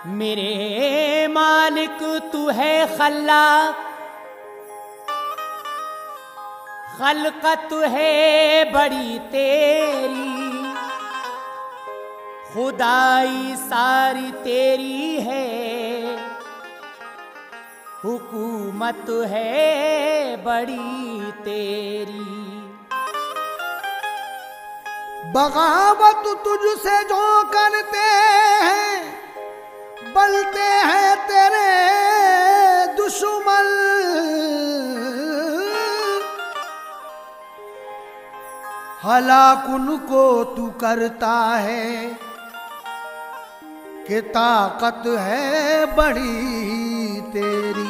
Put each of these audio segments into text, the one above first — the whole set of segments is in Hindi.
मेरे मालिक तू है खल्लाक, खल्कत है बड़ी तेरी, खुदाई सारी तेरी है, हुकूमत है बड़ी तेरी। बगावत तुझसे जो करते हैं, बलते हैं तेरे दुश्मन, हलाक उनको तू करता है कि ताकत है बड़ी तेरी।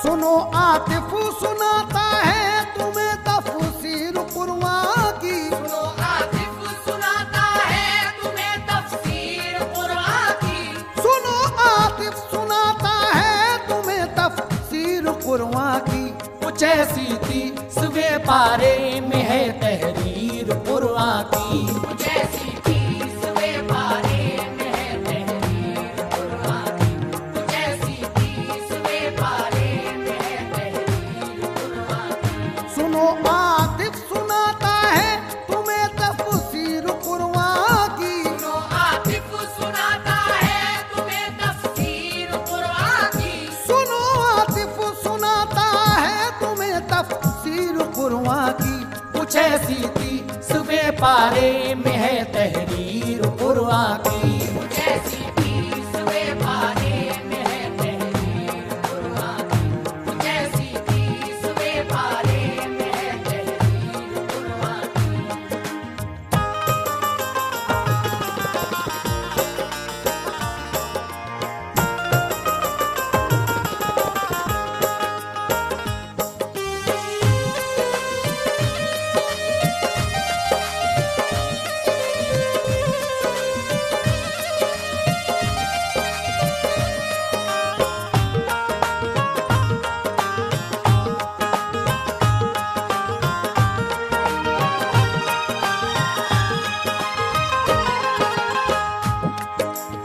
सुनो आतिफ सुनाता है तुम्हें तफसीर कुरआन की, सुनो आतिफ सुनाता है तुम्हें तफसीर कुरआन की, सुनो आतिफ सुनाता है तुम्हें तफसीर कुरआन की। कुछ ऐसी थी सुबह पारे में है तहरीर कुरआन की, कुछ ऐसी तीस वे पारे में है तहरीर कुरआन की, कुछ ऐसी तीस वे पारे में है तहरीर कुरआन की। सुनो आतिफ सुनाता है तुम्हें तफसीर कुरआन की, सुनो आतिफ सुनाता है तुम्हें तफसीर कुरआन की, सुनो आतिफ सुनाता है तुम्हें तफसीर कुरआन की। कुछ ऐसी थी सुबह पारे में है तहरीर कुरआन की, कुछ ऐसी तीस वे पारे में है तहरीर कुरआन की, कुछ ऐसी तीस वे पारे में है तहरीर कुरआन की।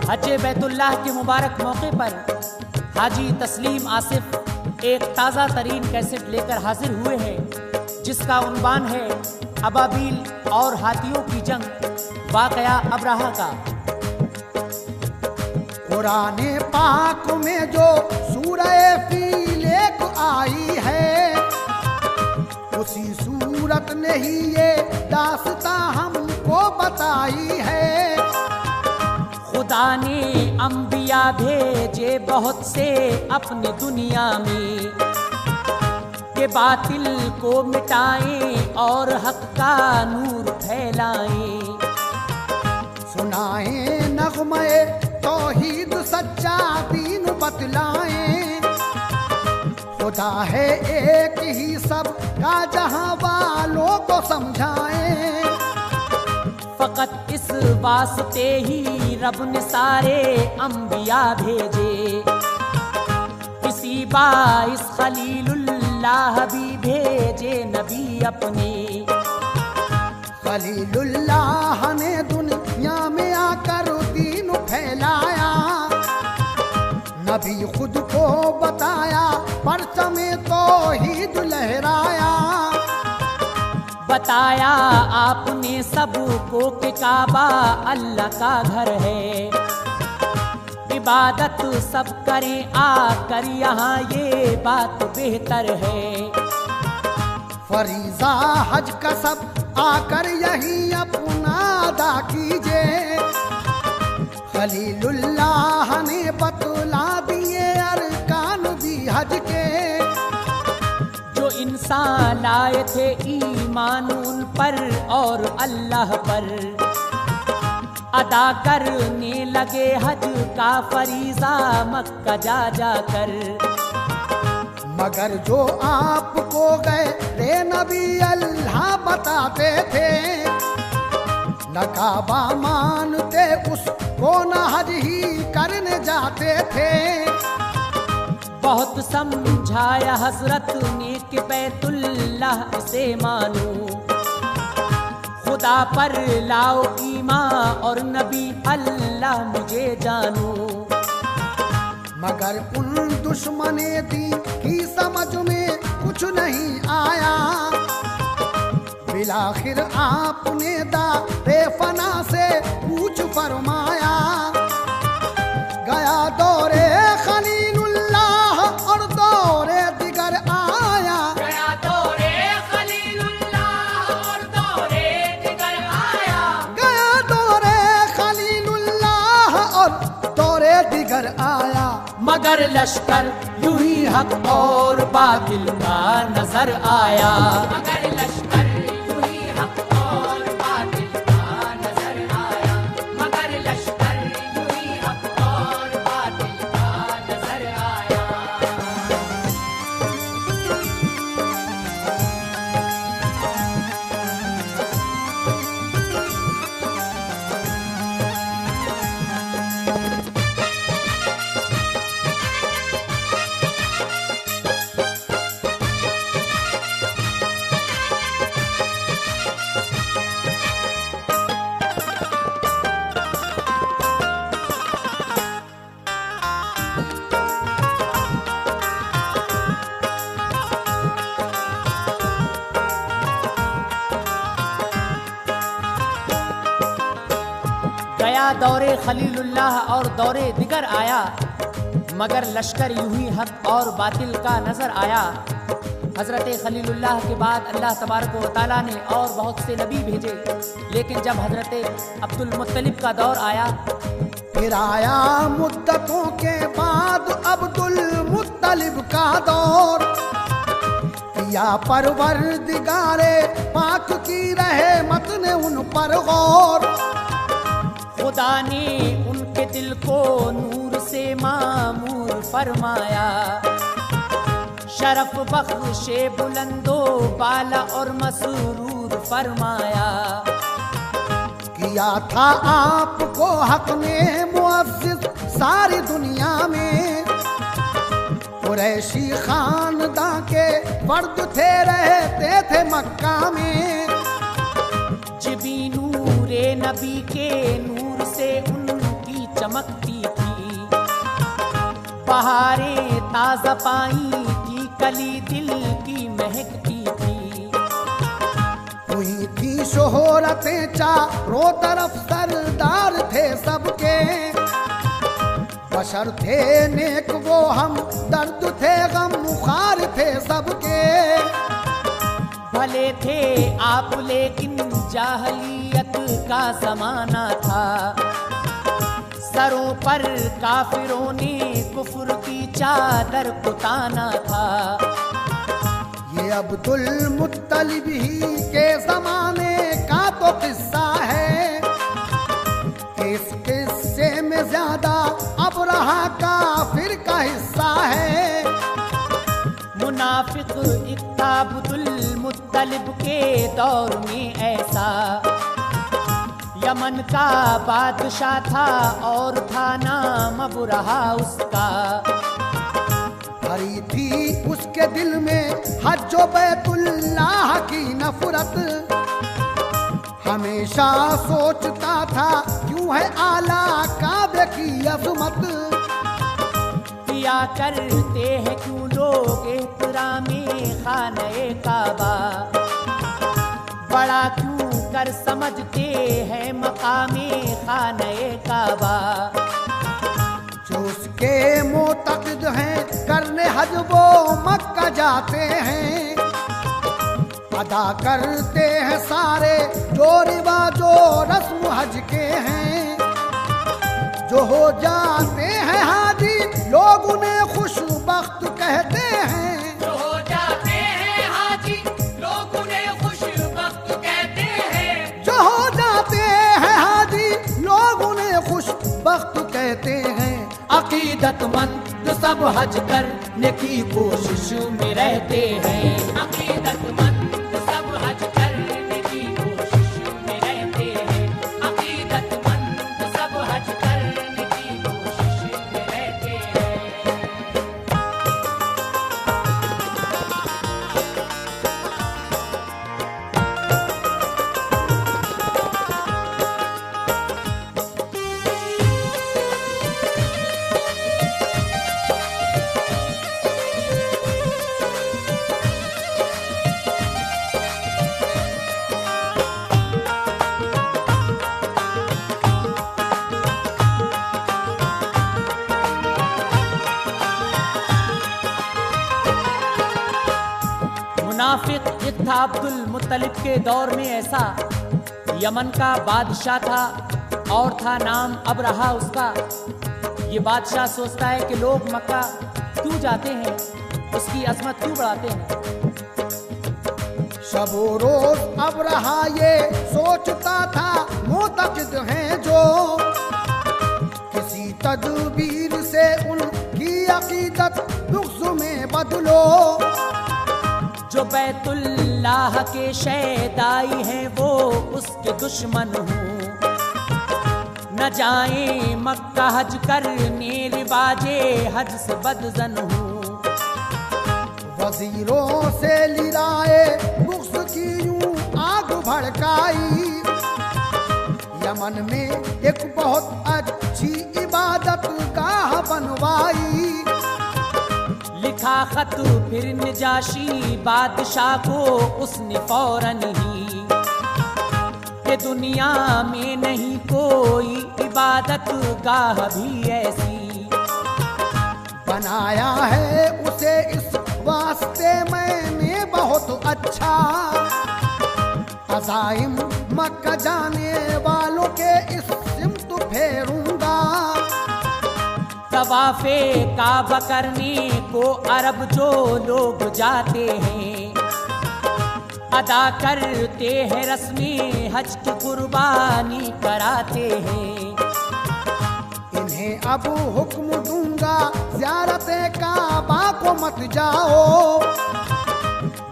हज बैतुल्लाह के मुबारक मौके पर हाजी तस्लीम आसिफ एक ताज़ा तरीन कैसेट लेकर हाजिर हुए हैं, जिसका उन्वान है अबाबील और हाथियों की जंग, वाकया अब्राहा का। कुरान पाक में जो सूरह फील एक आई है, उसी सूरत ने ही ये दास्तां हमको बताई है। खुदा ने अंबिया भेजे बहुत से अपने दुनिया में, के बातिल को मिटाएं और हक का नूर फैलाएं। सुनाए नगमे तौहीद सच्चा दीन बतलाएं, खुदा है एक ही सब का जहां वालों को समझाएं। फकत इस वास्ते ही रब ने सारे अंबिया भेजे, किसी बाइस खलीलुल्लाह भी भेजे नबी अपने। खलीलुल्लाह ने दुनिया में आकर दीन फैलाया, नबी खुद को बताया परचमे तौहीद लहराया। बताया आपने सबको कि काबा अल्लाह का घर है, इबादत सब करें आकर यहाँ ये बात बेहतर है। फरीजा हज का सब आकर यही अपना अदा कीजिए, खलीलुल्लाह ने बतला दिए अरकान भी हज के। इंसान लाए थे ईमान उन पर और अल्लाह पर, अदा करने लगे हज का फरीज़ा मक्का जा जाकर। मगर जो आपको गए रे नबी अल्लाह बताते थे, न काबा मानते उसको न हज ही करने जाते थे। बहुत समझाया हजरत ने कि बैतुल्लाह से मानो, खुदा पर लाओ ईमान और नबी अल्लाह मुझे जानो। मगर उन दुश्मने दी की समझ में कुछ नहीं आया, बिलाखिर आपने दारे फना से पूछ फरमाया। गया दौरे खलीलुल्लाह और दौरे दिगर आया, गया दौरे खलीलुल्लाह और दौरे दिगर आया, गया दौरे खलीलुल्लाह और दौरे दिगर आया। मगर लश्कर यूं ही हक और बातिल का नजर आया। मगर लश्कर यूं ही हक और बातिल का नजर आया, मगर लश्कर यूं ही हक और बातिल का नजर आया। गया दौरे खलीलुल्लाह और दौरे दिगर आया, मगर लश्कर यूं ही हक और बातिल का नजर आया। हजरत खलीलुल्लाह के बाद अल्लाह तबारक व तआला ने और बहुत से नबी भेजे, लेकिन जब हजरत अब्दुल मुत्तलिब का दौर आया, फिर आया मुद्दतों के बाद अब्दुल मुत्तलिब का दौर। या परवरदिगारे पाक की रहमत ने उन पर गौर। खुदा ने उनके दिल को नूर से मामूर फरमाया, शरफ बख्शे बुलंदो बाला और मसरूर फरमाया। किया था आपको हक में मुअज़्ज़िज़ सारी दुनिया में, कुरैशी खानदां के फर्द थे रहते थे मक्का में। जिबी नूरे नबी के नूर से उनकी चमकती थी, बहारें ताजा पाई थी, कली दिल की महकती थी। हुई थी शोहरतें चारों तरफ, सरदार थे सबके, बशर थे नेक वो हम दर्द थे गम मुखार थे सबके। भले थे आप लेकिन जाहलियत का जमाना था, सरों पर काफिरों ने कुफ्र की चादर कुताना था। ये अब्दुल मुत्तलिब ही के जमाने का तो किस्सा है, इस किस्से में ज्यादा अब रहा काफिर का हिस्सा है। मुनाफिक अब्दुल मुत्तलिब के दौर में ऐसा, यमन का बादशाह था और था नाम अबरहा उसका। भरी थी उसके दिल में हज्जो बैतुल्लाह की नफरत, हमेशा सोचता था क्यों है आला काबे की अजमत। किया करते हैं क्यों लोग एहतरामे खाने काबा, बड़ा क्यों कर समझते हैं मकामे खाने काबा। जो उसके मोतक़िद हैं करने हज वो मक्का जाते हैं, अदा करते हैं सारे जो रिवाजो रस्म हज के हैं। जो हो जाते हैं हाजी लोग उन्हें खुशबख्त कहते हैं, जो हो जाते हैं हाजी सब हज करने की कोशिश में रहते हैं। अकीदतमंद सब हज करने की कोशिश में रहते हैं। अकीदतमंद सब हज करने की कोशिश में रहते हैं। मुनाफिक एक था अब्दुल मुत्तलिब के दौर में ऐसा, यमन का बादशाह था और था नाम अबरहा उसका। ये बादशाह सोचता है कि लोग मक्का क्यों जाते हैं, उसकी अजमत क्यों बढ़ाते हैं। शबो रोज अबरहा ये सोचता था, मोतक़िद हैं जो किसी तदबीर से उनकी अकीदत बुग़्ज़ में बदलो। जो बैतुल्लाह के शैदाई हैं वो उसके दुश्मन हूँ, न जाए मक्का हज करने रिवाजे हज से बदजन हूँ। वजीरों से लिराए बुग़्ज़ की यूं आग भड़काई, यमन में एक बहुत अच्छी इबादत गाह बनवाई। लिखा खत फिर नजाशी बादशाह को उसने फौरन ही, कि दुनिया में नहीं कोई इबादत गाह भी ऐसी। बनाया है उसे इस वास्ते मैंने बहुत अच्छा, अज़ाइम मक्का जाने वालों के इस सिमत फेरूंगा। तवाफ़े काबा करने को अरब जो लोग जाते हैं, अदा करते हैं रस्में हज की कुर्बानी कराते हैं। इन्हें अब हुक्म दूंगा ज़ियारत काबा को मत जाओ,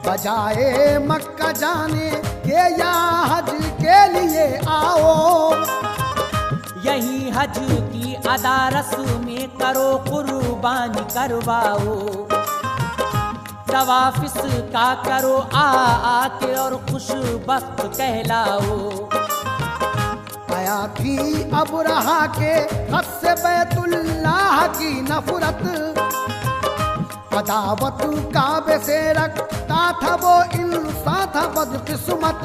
बजाए मक्का जाने के या हज के लिए आओ। यही हज की अदा रस्में करो, कुर्बानी करवाओ। तवाफिस का करो आके और खुशबख्त कहलाओ। आया थी अबरहा के खत से बैतुल्लाह की नफरत, अदावत काबे से रखता था वो इंसान था बदकिस्मत।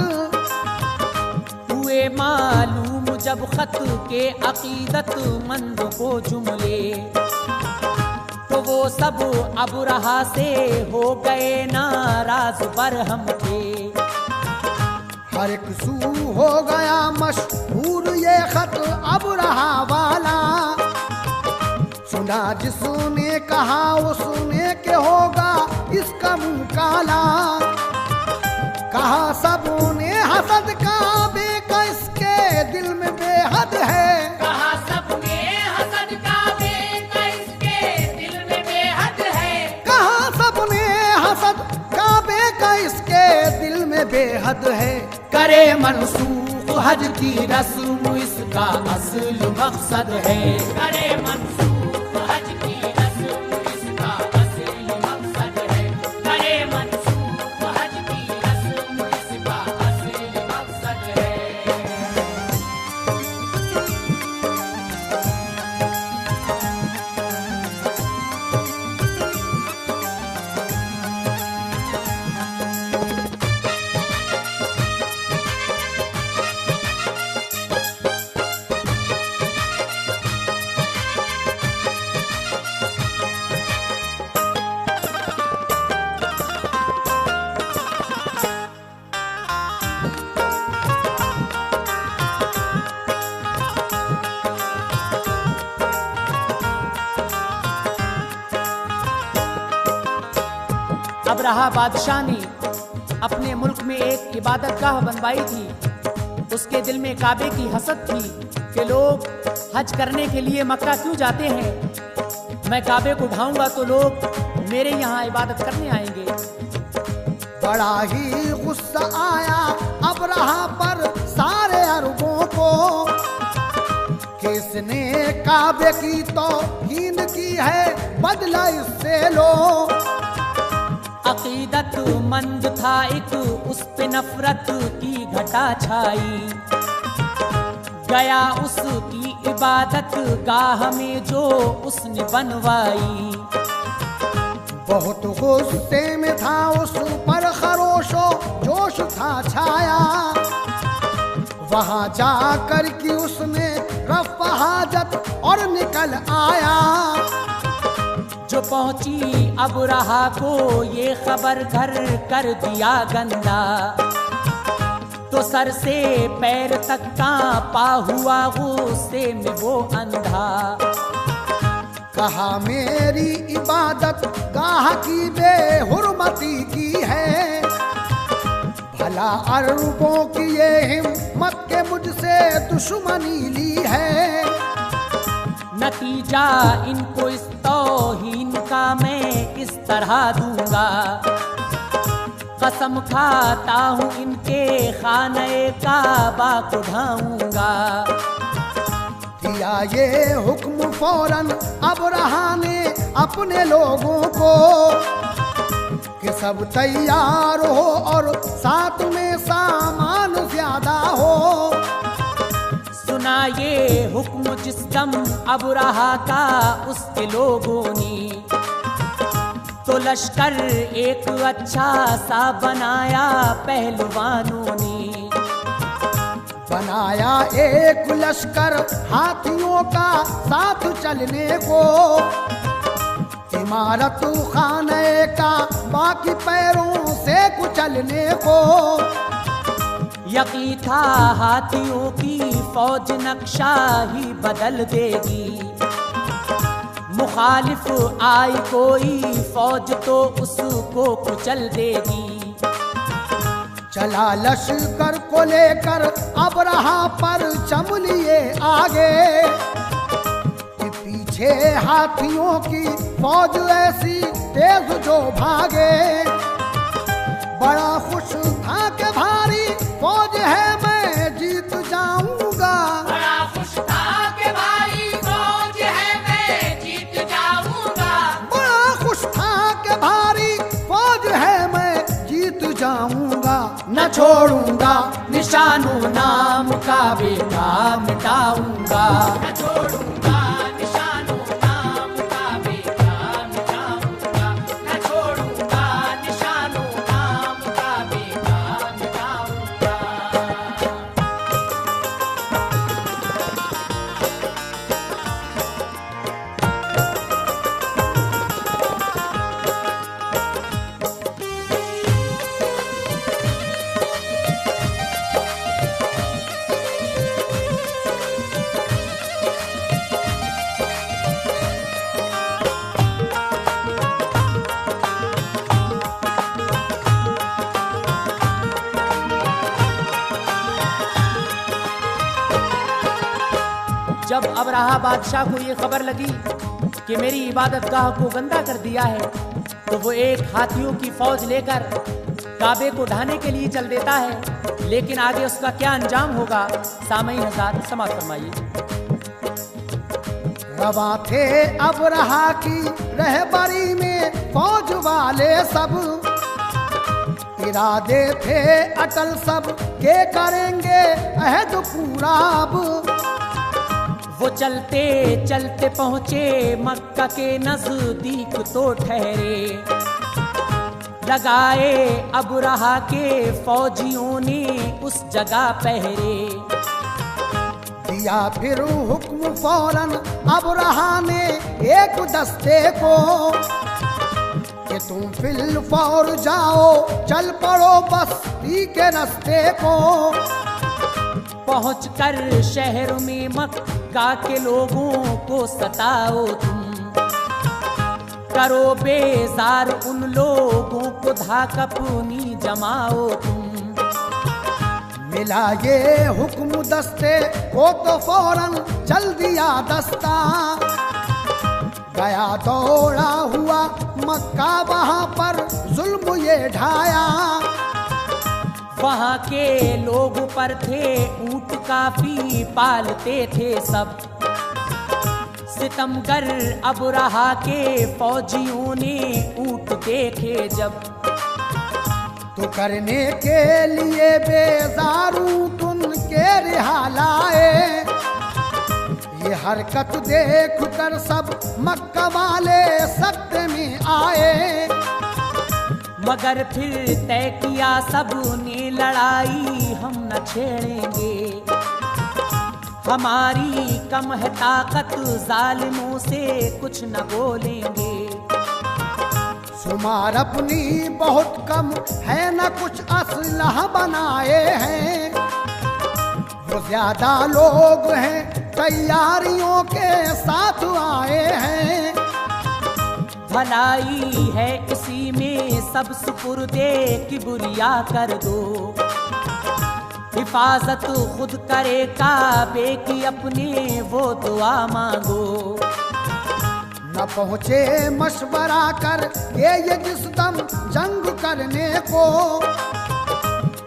हुए मालूम जब खत के अकीदत मंद को जुमले, तो वो सब अबरहा से हो गए नाराज बरहम थे। हर एक सू हो गया मशहूर ये खत अबरहा वाला, सुना जिसने कहा उसने के होगा इसका मुंह काला। कहा सबने हसद काबे का इसके दिल में बेहद है, कहा सबने हसद काबे का इसके दिल में बेहद है। कहा सबने हसद काबे का इसके दिल में बेहद है। करे मनसूख हज की रस्म इसका असल मकसद है। करे मंसूख हज की रस्म इसका असल मकसद है। करे मंसूख हज की रस्म इसका असल मकसद है। अबरहा बादशाह ने अपने मुल्क में एक इबादत गाह बनवाई थी। उसके दिल में काबे की हसद थी कि लोग हज करने के लिए मक्का क्यों जाते हैं। मैं काबे को ढाऊंगा तो लोग मेरे यहाँ इबादत करने आएंगे। बड़ा ही गुस्सा आया अबरहा पर सारे अरबों को, किसने काबे की तौहीन की है, बदला इससे लो। अकीदत मंद था एक, उस पे नफरत की घटा छाई, गया उसकी इबादत गाह में जो उसने बनवाई। बहुत गुस्से में था उस पर खरोशो जोश था छाया, वहां जाकर की उसने रफ़ा हाजत और निकल आया। जो पहुंची अबरहा को ये खबर घर कर दिया गंदा, तो सर से पैर तक कांपा हुआ गुस्से में वो अंधा। कहा मेरी इबादत गाह की बेहुरमती की है, भला अरबों की ये हिम्मत के मुझसे दुश्मनी ली है। नतीजा इनको इस तौहीन का मैं इस तरह दूंगा, कसम खाता हूँ इनके खाने काबा को ढाऊंगा। दिया ये हुक्म फौरन अबरहा ने अपने लोगों को, कि सब तैयार हो और साथ में सामान ज्यादा हो। सुना ये हुक्म जिस दम अबरहा का उसके लोगों ने, तो लश्कर एक अच्छा सा बनाया पहलवानों ने। बनाया एक लश्कर हाथियों का साथ चलने को, इमारत खाने का बाकी पैरों से कुचलने को। यकीन था हाथियों की फौज नक्शा ही बदल देगी, मुखालिफ आई कोई फौज तो उसको कुचल देगी। चला लश्कर को लेकर अबरहा पर चमलिए आगे, कि पीछे हाथियों की फौज ऐसी तेज जो भागे। बड़ा खुश था कि भारी फौज है मैं जीत जाऊंगा, बड़ा खुश था कि भारी फौज है मैं जीत जाऊंगा। बड़ा खुश था कि भारी फौज है मैं जीत जाऊंगा। न छोड़ूंगा निशानो नाम काबे का मिटाऊंगा। न छोड़ूंगा निशानो नाम काबे का मिटाऊंगा। न छोड़ूंगा निशानो नाम काबे का मिटाऊंगा। जब अबरहा बादशाह को ये खबर लगी कि मेरी इबादत गाह को गंदा कर दिया है, तो वो एक हाथियों की फौज लेकर काबे को ढाने के लिए चल देता है। लेकिन आगे उसका क्या अंजाम होगा, सामईन हज़रात समाअत फरमाइए। रवा थे अबरहा की रहबरी में फौज वाले सब, इरादे थे अटल सब के करेंगे अहद पूरा अब। वो चलते चलते पहुँचे मक्का के नजदीक तो ठहरे, लगाए अबरहा के फौजियों ने उस जगह पहरे। दिया फिर हुक्म फौरन अबरहा ने एक दस्ते को, कि तुम फिल फौर जाओ चल पड़ो बस्ती के रास्ते को। पहुंचकर शहर में मक्का के लोगों को सताओ तुम, करो बेजार उन लोगों को धाकपुनी जमाओ तुम। मिला ये हुक्म दस्ते को तो फौरन चल दिया दस्ता, गया दौड़ा हुआ मक्का, वहां पर जुल्म ये ढाया। वहाँ के लोग पर थे ऊंट काफी पालते थे सब। सितमगर अबरहा के फौजियों ने ऊंट देखे जब, तो करने के लिए बेजारू उनके रिहा लाए। ये हरकत देख कर सब मक्का वाले सख्त में आए। मगर फिर तय किया सब ने लड़ाई हम न छेड़ेंगे। हमारी कम है ताकत, जालिमों से कुछ न बोलेंगे। शुमार अपनी बहुत कम है, न कुछ असलहा बनाए हैं। वो ज्यादा लोग हैं, तैयारियों के साथ आए हैं। भलाई है इसी में सब सुपुर्दे किबरिया कर दो। हिफाजत खुद करे काबे की, अपने वो दुआ मांगो। न पहुँचे मशवरा कर ये जिस दम जंग करने को,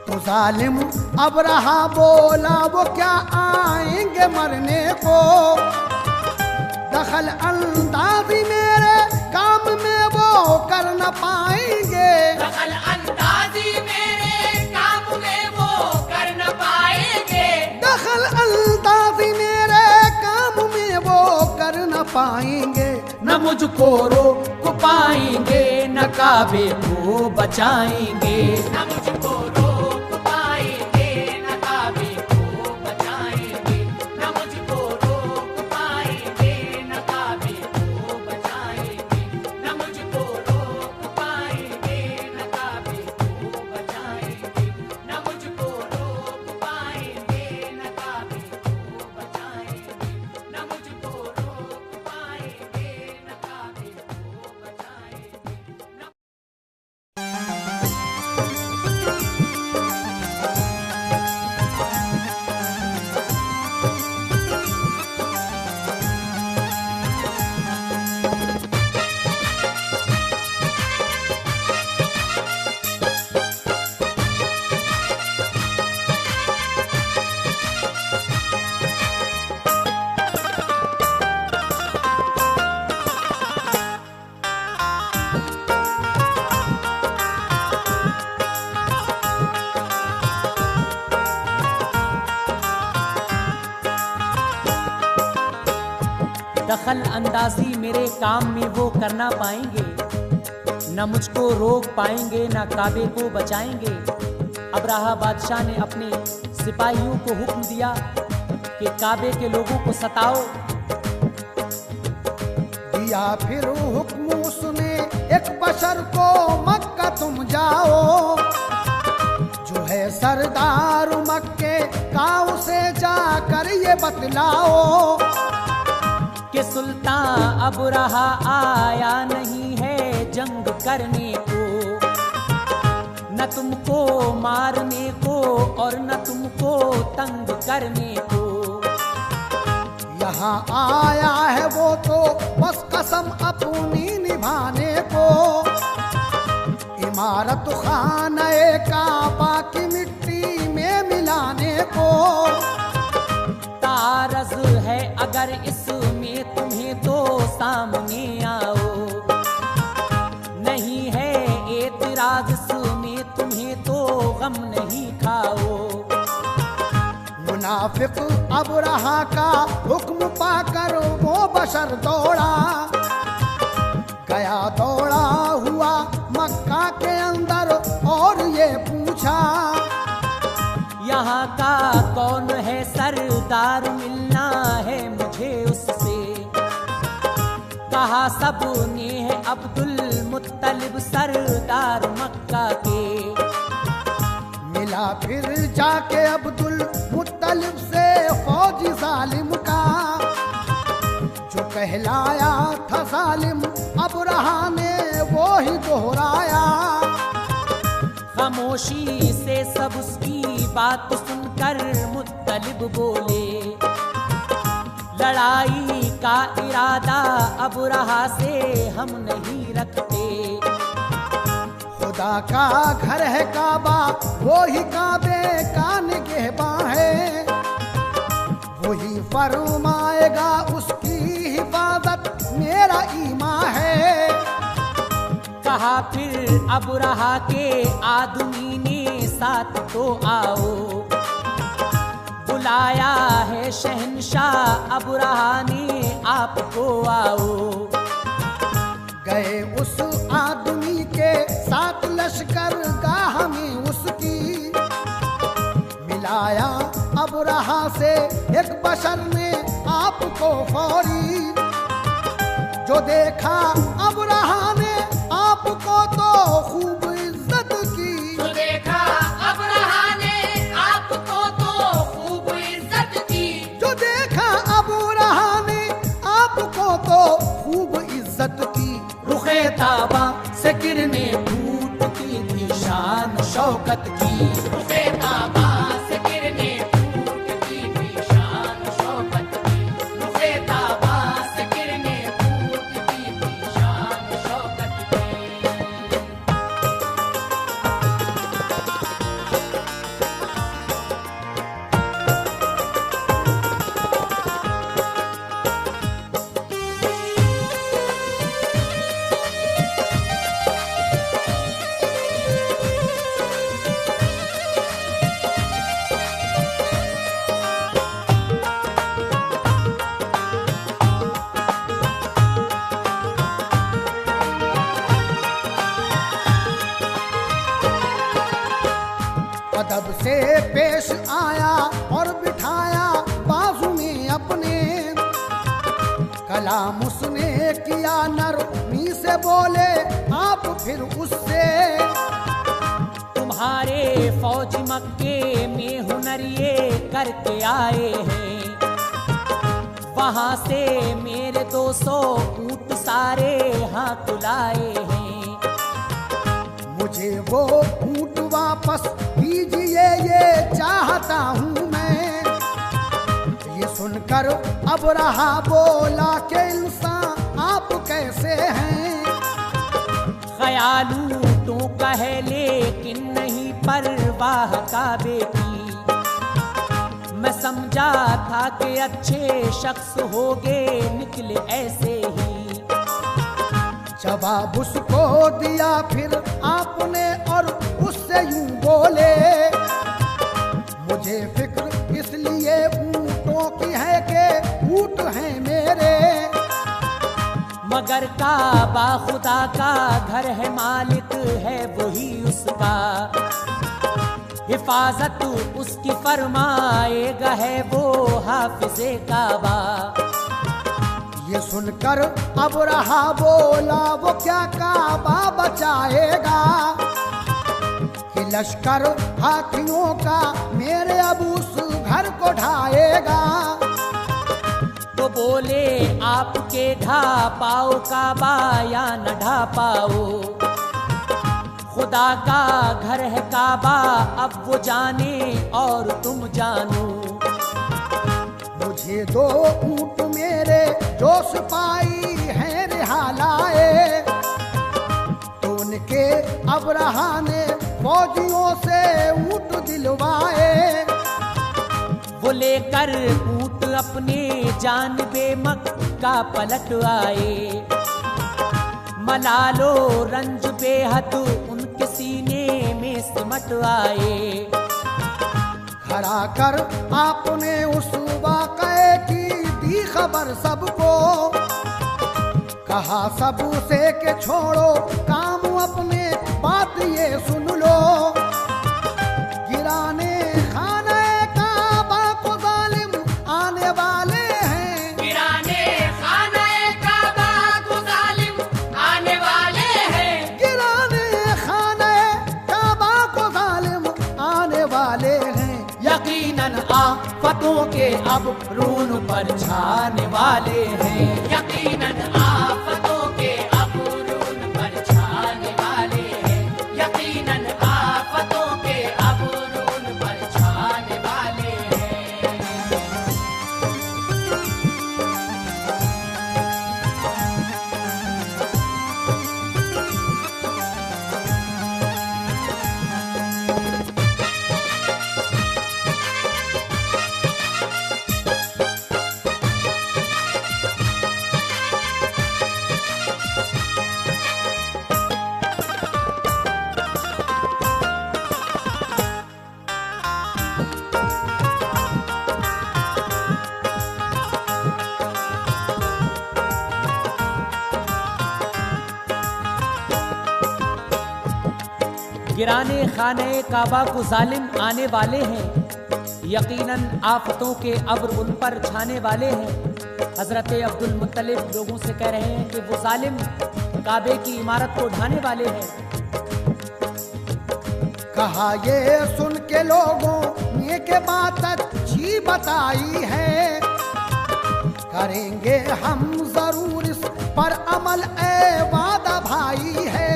तो जालिम अबरहा बोला वो क्या आएंगे मरने को। दखल अंदाजी मेरे काम में वो कर न पाएंगे। दखल अंदाजी मेरे काम में वो कर न पाएंगे। दखल अंदाजी मेरे काम में वो कर न पाएंगे। न मुझको रोक पाएंगे, न काबे को बचाएंगे। न मुझको रोक पाएंगे, न काबे को बचाएंगे। न मुझको रोक पाएंगे, न काबे को बचाएंगे। न मुझको रोक पाएंगे, न काबे को बचाएंगे। न मुझको रोक पाएंगे, न काबे को बचाएंगे। न मुझको रोक पाएंगे, न काबे को बचाएंगे। दखल अंदाजी मेरे काम में वो करना पाएंगे। न मुझको रोक पाएंगे, न काबे को बचाएंगे। अबराहा बादशाह ने अपने सिपाहियों को हुक्म दिया कि काबे के लोगों को सताओ। दिया फिर हुक्म उसने एक बशर को, मक्का तुम जाओ। जो है सरदार मक्के का उसे जाकर ये बतलाओ कि सुल्तान अबरहा आया नहीं है जंग करने को। न तुमको मारने को और न तुमको तंग करने को। यहाँ आया है वो तो बस कसम अपनी निभाने को। इमारत खाने काबा की मिट्टी में मिलाने को। तारज है अगर इसमें तुम्हें तो सामने आओ। नहीं है एतराज इसमें तुम्हें तो गम नहीं खाओ। मुनाफिक अबरहा का हुक्म पाकर वो बशर दौड़ा। गया दौड़ा हुआ मक्का के अंदर और ये पूछा, यहाँ का कौन है सरदार, मिलना है मुझे उससे। कहा सब ने है अब्दुल मुत्तलिब सरदार मक्का के। मिला फिर जाके अब्दुल मुत्तलिब से फौजी जालिम का। जो कहलाया था जालिम अबरहा ने वो ही दोहराया। खामोशी से सब उसकी बात सुनकर मुत्तलिब बोले, लड़ाई का इरादा अब रहा से हम नहीं रखते। खुदा का घर है काबा, वो ही काबे का निगहबां है। वही फरमाएगा, उसकी हिफाजत मेरा ईमान है। कहा फिर अब रहा के आदमी ने साथ तो आओ, बुलाया है शहंशाह अब रहा ने आपको आओ। गए उस आदमी के साथ लश्कर गाह में उसकी, मिलाया अब रहा से एक बशर ने आपको फौरी। जो देखा अब रहा ने आपको तो खूब इज्जत की, जो देखा अब रहा ने आपको तो खूब इज्जत की। जो देखा अब रहा ने आपको तो खूब इज्जत की। रुखे ताबा से किरने फूटती थी शान शौकत की। रुखे ताबा से किरने फूटती थी शान शौकत की। रुखे ताबा से किरने फूटती थी शान शौकत की। अदब से पेश आया और बिठाया बाजू में अपने। कलाम उसने किया नरमी से, बोले आप फिर उससे। तुम्हारे फौज मक्के में हुनर ये करके आए हैं, वहां से मेरे 200 ऊंट सारे हाथ लाए हैं। मुझे वो ऊंट वापस दीजिए, ये चाहता हूँ मैं। ये सुनकर अब रहा बोला के इंसान आप कैसे हैं। ख्यालू तो कहे लेकिन नहीं परवाह काबे की। मैं समझा था कि अच्छे शख्स होगे, निकले ऐसे ही। जवाब उसको दिया फिर आपने और उससे यूं बोले, मुझे फिक्र इसलिए ऊँटों की है कि ऊँट हैं मेरे। मगर काबा खुदा का घर है, मालिक है वही उसका। हिफाजत उसकी फरमाएगा, है वो हाफिज़े काबा। ये सुनकर अब रहा बोला, वो क्या काबा बचाएगा। कि लश्कर हाथियों का मेरे अब उस घर को ढाएगा। तो बोले आपके ढा पाओ काबा या न ढा पाओ। खुदा का घर है काबा, अब वो जाने और तुम जानो। मुझे 2 ऊँट मेरे जो सिपाही हैं रिहा लाए। तो उनके अब रहा ने फौजियों से ऊँट दिलवाए। वो लेकर ऊँट अपने जानबे मक्का पलट आए। मलालो रंज बेहद उनके सीने में सिमट आए। खड़ा कर आपने उस वाक़े की दी खबर सबको। कहा सबसे के छोड़ो काम अपने, बात ये सुन लो। गिराने खाने काबा को जालिम आने वाले हैं। गिराने खाने काबा को जालिम आने वाले हैं। गिराने खाने काबा को जालिम आने वाले हैं। यकीनन आफतों के अब रून पर छाने वाले हैं। यकीनन आफतों के अब रून पर छाने वाले हैं। यकीनन आफतों के अब रून पर छाने वाले हैं। गिराने खाने काबा को जालिम आने वाले हैं, यकीनन आफतों के अब्र उन पर छाने वाले हैं। हजरत अब्दुल मुत्तलिब लोगों से कह रहे हैं कि वो जालिम काबे की इमारत को ढाने वाले हैं। कहा ये सुन के लोगों ने के बात अच्छी बताई है, करेंगे हम जरूर इस पर अमल, ए वादा भाई है।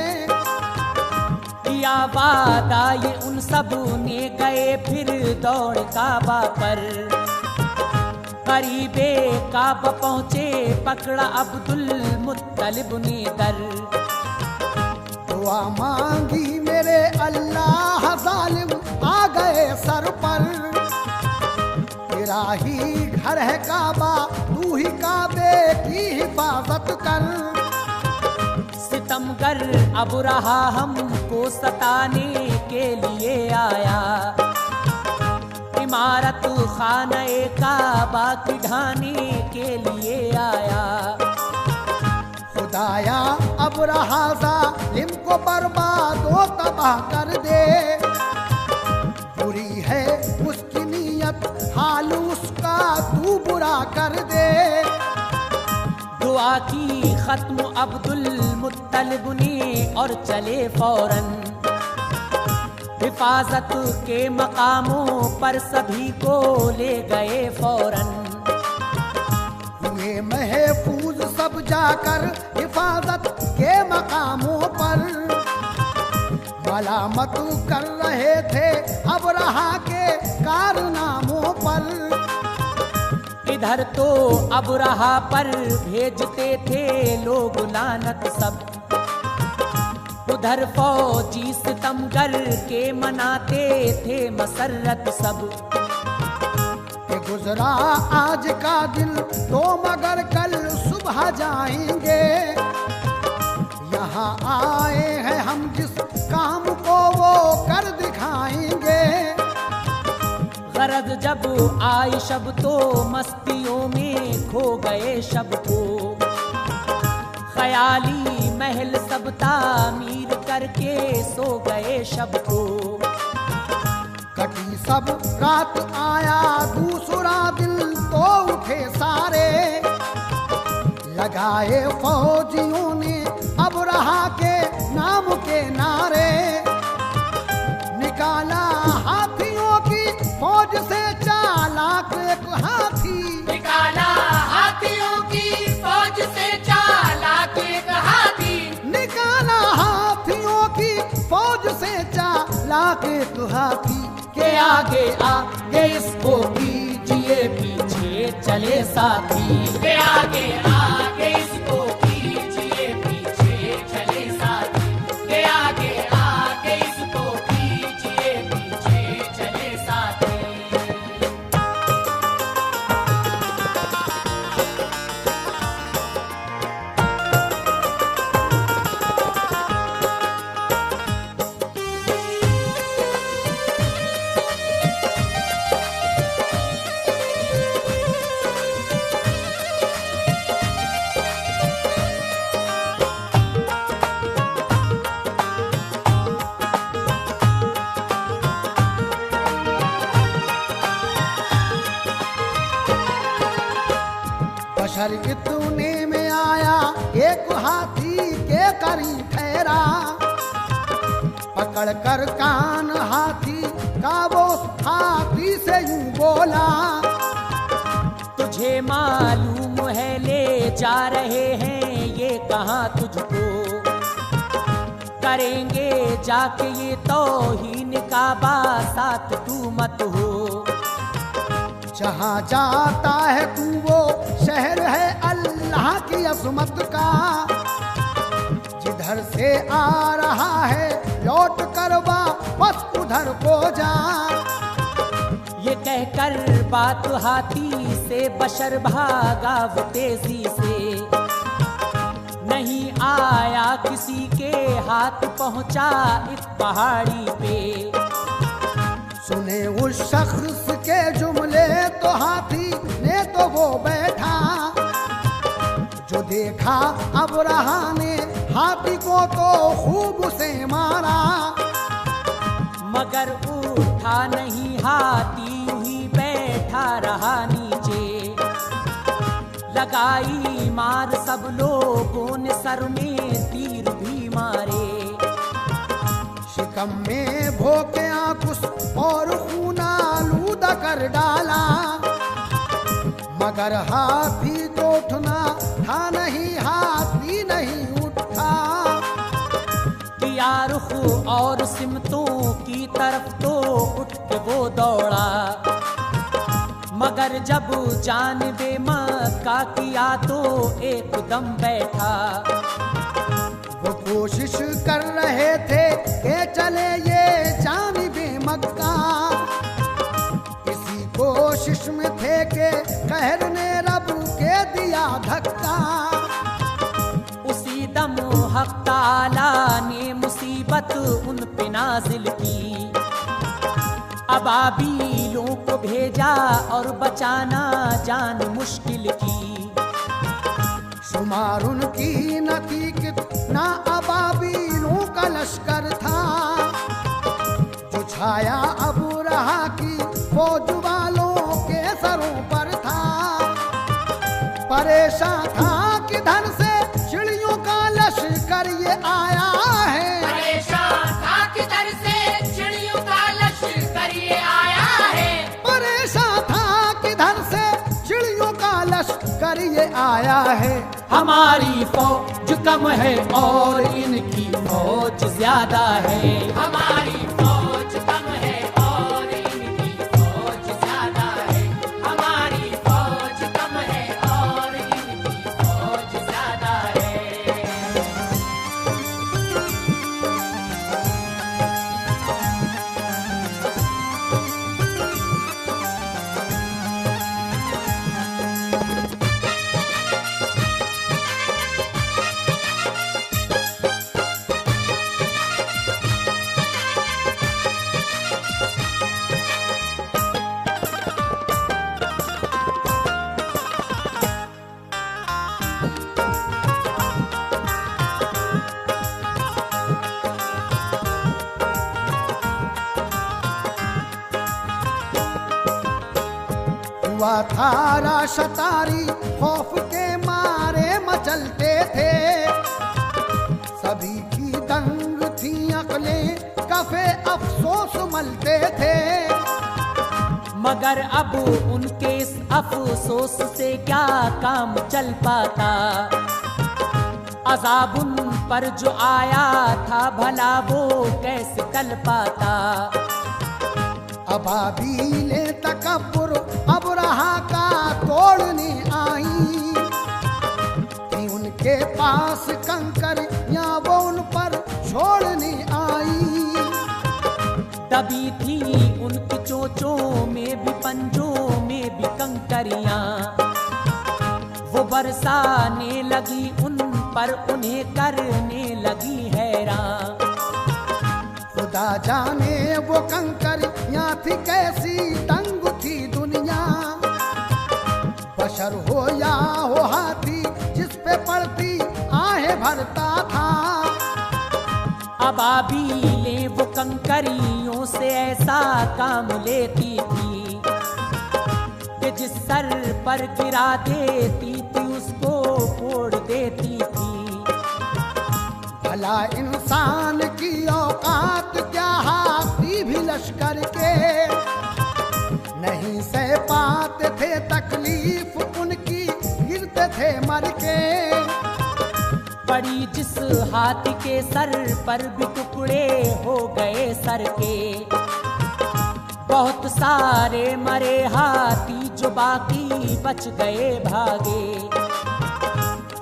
किया वादा ये उन सब ने गए फिर दौड़ काबा पर, करीबे काबा पहुँचे पकड़ा अब्दुल मुत्तलिब ने दर। दुआ मांगी मेरे अल्लाह, जालिम आ गए सर पर, तेरा ही घर है काबा, तू ही काबे की हिफाजत कर। सितमगर अब रहा हमको सताने के लिए आया, इमारत खाने काबा की ढाने के लिए आया। खुदाया अब रहा जालिम को बर्बाद व तबाह कर दे, बुरी है उसकी नीयत हाल उसका तू बुरा कर दे। दुआ की खत्म अब्दुल मुत्तलिब ने और चले फौरन, हिफाजत के मकामों पर सभी को ले गए फौरन। हुए महफूज सब जाकर हिफाजत के मकामों पर, मलामत कर रहे थे अब रहा के कारनामों पर। इधर तो अब रहा पर भेजते थे लोग लानत सब, उधर फौजी सितमगर के मनाते थे मसरत सब। कि गुजरा आज का दिन तो मगर कल सुबह जाएंगे, यहाँ आए हैं हम जिस काम को वो कर दिखाएंगे। गरज जब आई शब तो मस्तियों में खो गए शब को, ख्याली महल सब तामीर करके सो गए शब को। कटी सब रात आया दूसरा दिल तो उठे सारे, लगाए फौजियों ने अब रहा के नाम के नारे। निकाला हाथियों की फौज से चालाक एक हाथी, निकाला हाथियों की फौज से चालाक एक हाथी, निकाला हाथियों की फौज से चालाक एक हाथी। के आगे आगे इसको कीजिए पीछे चले साथी, के आगे आगे इसको कीजिए पीछे चले साथी, के आगे आगे इसको कीजिए पीछे चले साथी। बशर इतने में आया एक हाथी के करीब ठहरा, पकड़ कर कान हाथी का वो हाथी से यूं बोला। तुझे मालूम है ले जा रहे हैं ये कहाँ तुझको, करेंगे जाके ये तौहीन काबा साथ तू मत हो। जहाँ जाता है तू वो शहर है अल्लाह की अज़मत का, जिधर से आ रहा है लौट कर वापस उधर को जा। ये कहकर बात हाथी से बशर भागा वो तेजी से, नहीं आया किसी के हाथ पहुंचा इस पहाड़ी पे। सुने उस शख्स के जुमले तो हाथी ने तो वो बैठा, जो देखा अब रहा ने हाथी को तो खूब से मारा। लगाई मार सब लोगों ने सर में तीर भी मारे। शिकम में भोके आंकुश और खून आलूदा कर डाला, मगर हाथी को उठना था नहीं, हाथी नहीं उठा। किया रुख और सिमतों की तरफ तो उठ के वो दौड़ा, मगर जब जानिबे मक्का किया तो एकदम बैठा। वो कोशिश कर रहे थे कि चले ये जानिबे मक्का, इसी कोशिश में थे कि कहर ने रब के दिया धक्का। उसी दम हक ताला ने मुसीबत उन पे नाजिल की, अबाबीलों को भेजा और बचाना जान मुश्किल की। शुमार उनकी न थी कितना अबाबीलों का लश्कर था, जो छाया अबू रहा की फौज वालों के सरों पर था। परेशान था किधर से चिड़ियों का लश्कर ये आया है, परेशान था किधर से चिड़ियों का लश्कर ये आया है। परेशान था किधर से चिड़ियों का लश्कर ये आया है। हमारी फौज कम है और इनकी फौज ज्यादा है। हमारी फौज कम है और इनकी फौज ज्यादा है। हमारी फौज कम है और इनकी फौज ज्यादा है। हुआ था राशतारी खौफ के मारे मचलते थे, सभी की दंग थी अकलें कफे अफसोस मलते थे। मगर अब उनके इस अफसोस से क्या काम चल पाता, अज़ाब उन पर जो आया था भला वो कैसे टल पाता। अबाबीले तकब्बुर अब रहा का तोड़ने आई, थी उनके पास कंकर या वो उन पर छोड़ने आई। दबी थी उनकी चोंचों में भी पंजों में भी कंकरियां, वो बरसाने लगी उन पर उन्हें करने लगी हैरान। खुदा जाने वो कंकर या थी कैसी तंग थी दुनिया, बशर हो या हो हाथी जिस पे पड़ती आहें भरता था। अबाबीलें वो कंकरियों से ऐसा काम लेती थी कि जिस सर पर गिरा देती थी उसको फोड़ देती थी। भला इंसान की औकात क्या हाथी भी लश्कर के, नहीं सह पाते थे तकलीफ उनकी गिरते थे मर के। पड़ी जिस हाथी के सर पर भी टुकड़े हो गए सर के, बहुत सारे मरे हाथी जो बाकी बच गए भागे।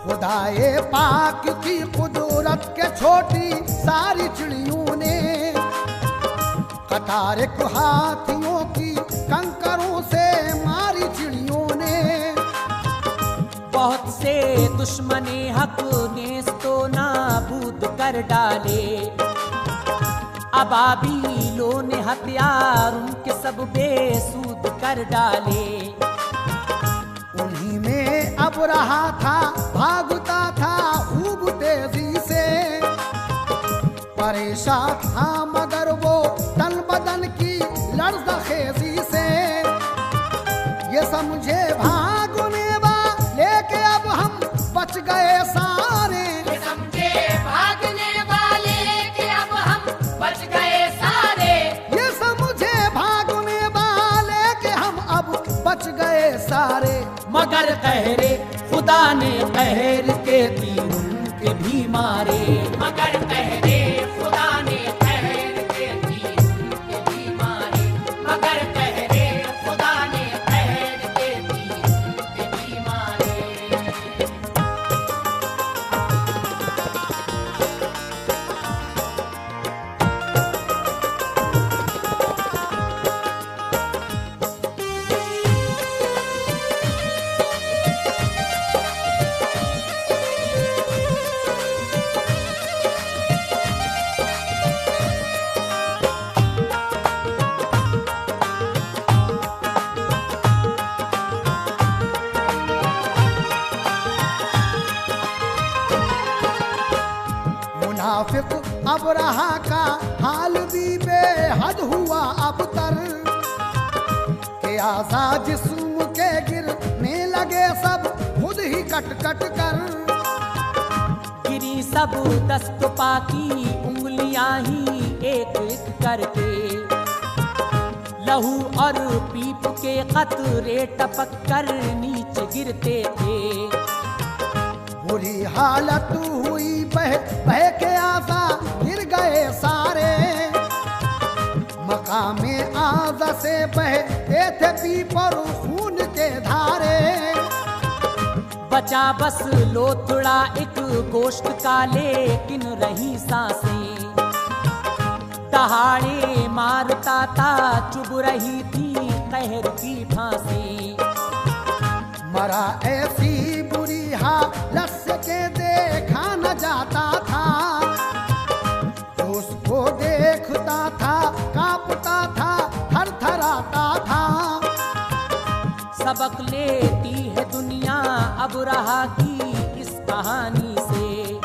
खुदाए पाक की कुदरत के छोटी सारी चिड़ियों ने कतार को हाथियों की कंकरों से मारी चिड़ियों ने। बहुत से दुश्मने हक ने तो नाबूद कर डाले, अबाबीलों ने हथियार उनके सब बेसूद कर डाले। उन्हीं में अब रहा था भागता था खूब तेजी से, परेशान था मगर वो तन बदन की लर्ज़खेज़ी से। ये समझे भागने वाले के बच गए सारे। ये समझे भागने वाले कि अब हम बच गए सारे। ये समझे भागने वाले कि हम अब बच गए सारे। मगर कहरे खुदा ने कहर के तीर उनके भी मारे। मगर कहरे खुदा ने कहर के तीर उनके भी मारे। मगर कहरे खुदा ने कहर के तीर उनके भी मारे। मुनाफिक अब रहा का हाल भी बेहद हुआ अब तर के आजाद जिस्म के गिरने लगे सब खुद ही कट कट कर। गिरी सब दस्त पाकी उंगलियां ही एक एक करके। लहू और पीप के कतरे टपक कर नीचे गिरते थे। बुरी हालत हुई बह बह के आजा गिर गए सारे। मकामे आजा से बहते थे पीप और खून के धारे। बचा बस लोथड़ा एक गोश्त का लेकिन रही सांसें। दहाड़े मारता था चुभ रही थी कहर की फांसी। मरा ऐसी बुरी हालत से के देखा न जाता था। तो उसको देखता था कांपता था थर थराता था। सबक लेती है दुनिया अब रहा की इस कहानी से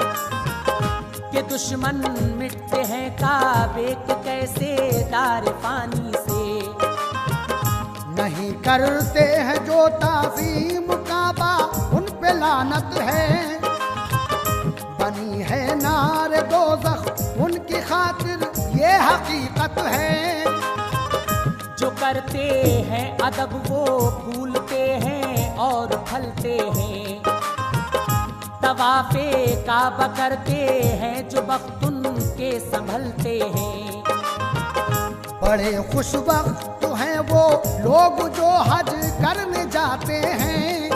कि दुश्मन मिटते हैं काबे के कैसे दार पानी से। नहीं करते हैं जो ताज़ीम काबा उन पे लानत है। बनी है नार दोज़ख उनकी खातिर ये हकीकत है। जो करते हैं अदब वो फूलते हैं और फलते हैं। तवाफ़े काबा करते हैं जो वक्त उनके संभलते हैं। बड़े खुशबख्त हैं वो लोग जो हज करने जाते हैं।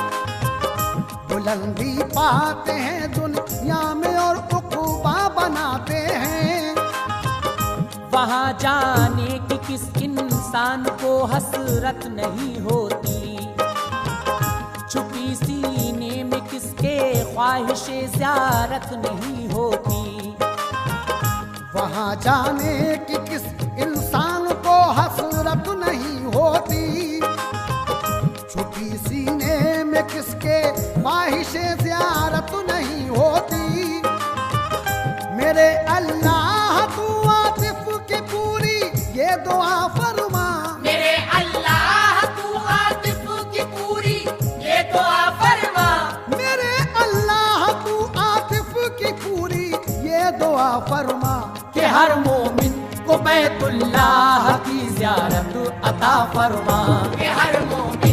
बुलंदी पाते हैं दुनिया में और उक़बा बनाते हैं। वहाँ जाने की किस इंसान को हसरत नहीं होती। छुपी सीने में किसके ख्वाहिशे ज़ियारत नहीं होती। वहाँ जाने की किस इंसान को हसरत नहीं होती। छुपी सीने में किसके ख्वाहिशे ज़ियारत नहीं होती। मेरे अल्लाह तू आतिफ की पूरी ये दुआ फरमा। मेरे अल्लाह तू आतिफ की पूरी ये दुआ फरमा। मेरे अल्लाह तू आतिफ की पूरी ये दुआ फरमा। कि हर मोमिन को बैतुल्लाह की ज़ियारत अता फरमा। कि हर मोमिन